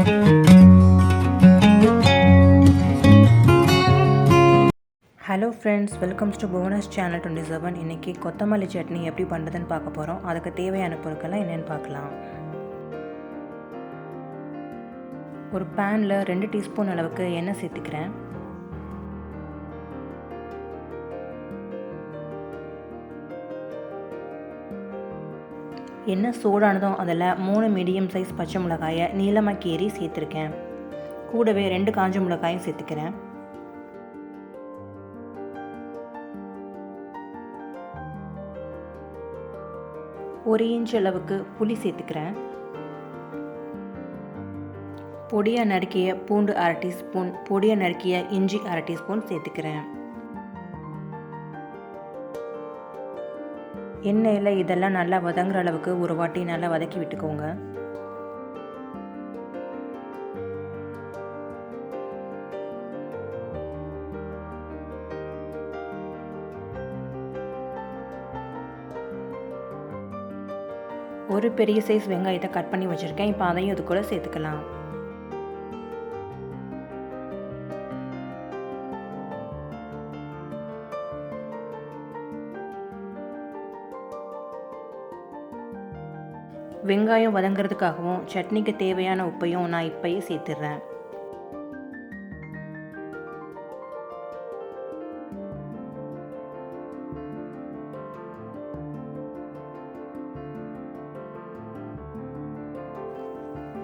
Hello friends, welcomes to Bhuvana's channel 27. இன்றைக்கி கொத்தமல்லி சட்னி எப்படி பண்ணுறதுன்னு பார்க்க போகிறோம். அதுக்கு தேவையான பொருட்கள்லாம் என்னென்னு பார்க்கலாம். ஒரு பேனில் 2 டீஸ்பூன் அளவுக்கு எண்ணெய் சேர்த்துக்கிறேன். எண்ணெய் சூடானதும் அதில் 3 மீடியம் சைஸ் பச்சை மிளகாயை நீளமாக கீறி சேர்த்துருக்கேன். கூடவே 2 காஞ்ச மிளகாயும் சேர்த்துக்கிறேன். 1 இன்ச் அளவுக்கு புளி சேர்த்துக்கிறேன். பொடியாக நறுக்கிய பூண்டு 1/2 டீஸ்பூன், பொடியாக நறுக்கிய இஞ்சி 1/2 டீஸ்பூன் சேர்த்துக்கிறேன். எண்ணெயில் இதெல்லாம் நல்லா வதங்குற அளவுக்கு ஒரு வாட்டி நல்லா வதக்கி விட்டுக்கோங்க. ஒரு பெரிய சைஸ் வெங்காயத்தை கட் பண்ணி வச்சுருக்கேன். இப்போ அதையும் இது கூட சேர்த்துக்கலாம். வெங்காயம் வதங்கிறதுக்காகவும் சட்னிக்கு தேவையான உப்பையும் நான் இப்போயே சேர்த்துடுறேன்.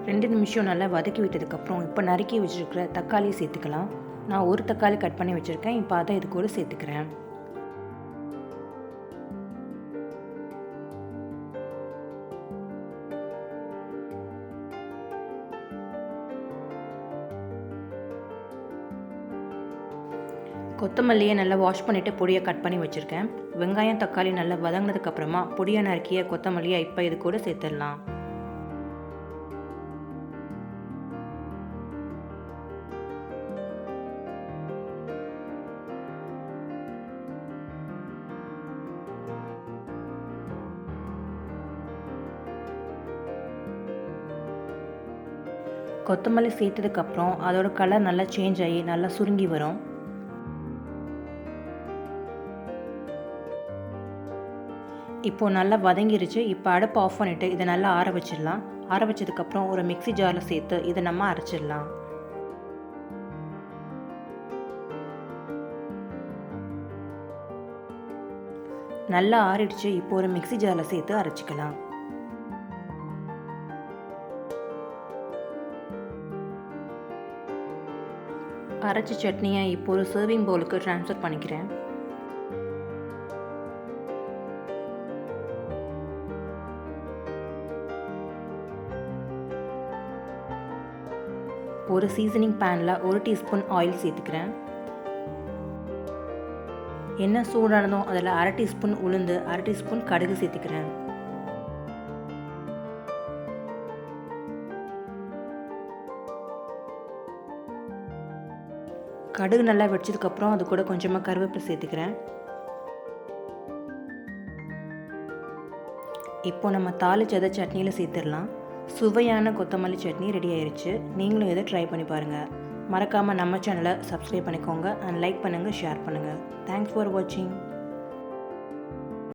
ரெண்டு நிமிஷம் நல்லா வதக்கி விட்டதுக்கப்புறம் இப்போ நறுக்கி வச்சுருக்கிற தக்காளியை சேர்த்துக்கலாம். நான் ஒரு தக்காளி கட் பண்ணி வச்சுருக்கேன். இப்போ அதை இது கூட சேர்த்துக்கிறேன். கொத்தமல்லியை நல்லா வாஷ் பண்ணிவிட்டு பொடியை கட் பண்ணி வச்சுருக்கேன். வெங்காயம் தக்காளி நல்லா வதங்கினதுக்கப்புறமா பொடியை நறுக்கிய கொத்தமல்லியை இப்போ இது கூட சேர்த்துடலாம். கொத்தமல்லி சேர்த்ததுக்கப்புறம் அதோட கலர் நல்லா சேஞ்ச் ஆகி நல்லா சுருங்கி வரும். இப்போது நல்லா வதங்கிருச்சு. இப்போ அடுப்பு ஆஃப் பண்ணிவிட்டு இதை நல்லா ஆற வச்சிடலாம். ஆற வச்சதுக்கப்புறம் ஒரு மிக்ஸி ஜாரில் சேர்த்து இதை நம்ம அரைச்சிடலாம். நல்லா ஆறிடுச்சு. இப்போ ஒரு மிக்ஸி ஜாரில் சேர்த்து அரைச்சிக்கலாம். அரைச்ச சட்னியை இப்போ ஒரு சர்விங் பவுலுக்கு ட்ரான்ஸ்ஃபர் பண்ணிக்கிறேன். ஒரு சீசனிங் பேனில் 1 டீஸ்பூன் ஆயில் சேர்த்துக்கிறேன். எண்ணெய் சூடானதும் அதில் 1/2 டீஸ்பூன் உளுந்து, 1/2 டீஸ்பூன் கடுகு சேர்த்துக்கிறேன். கடுகு நல்லா வெடிச்சதுக்கப்புறம் அது கூட கொஞ்சமாக கருவேப்பிலை சேர்த்துக்கிறேன். இப்போ நம்ம தாளிச்சதை சட்னியில் சேர்த்துடலாம். சுவையான கொத்தமல்லி சட்னி ரெடி ஆயிடுச்சு. நீங்களும் இதை ட்ரை பண்ணி பாருங்கள். மறக்காமல் நம்ம சேனலை சப்ஸ்கிரைப் பண்ணிக்கோங்க அண்ட் லைக் பண்ணுங்கள், ஷேர் பண்ணுங்கள். தேங்க்ஸ் ஃபார் வாட்சிங்.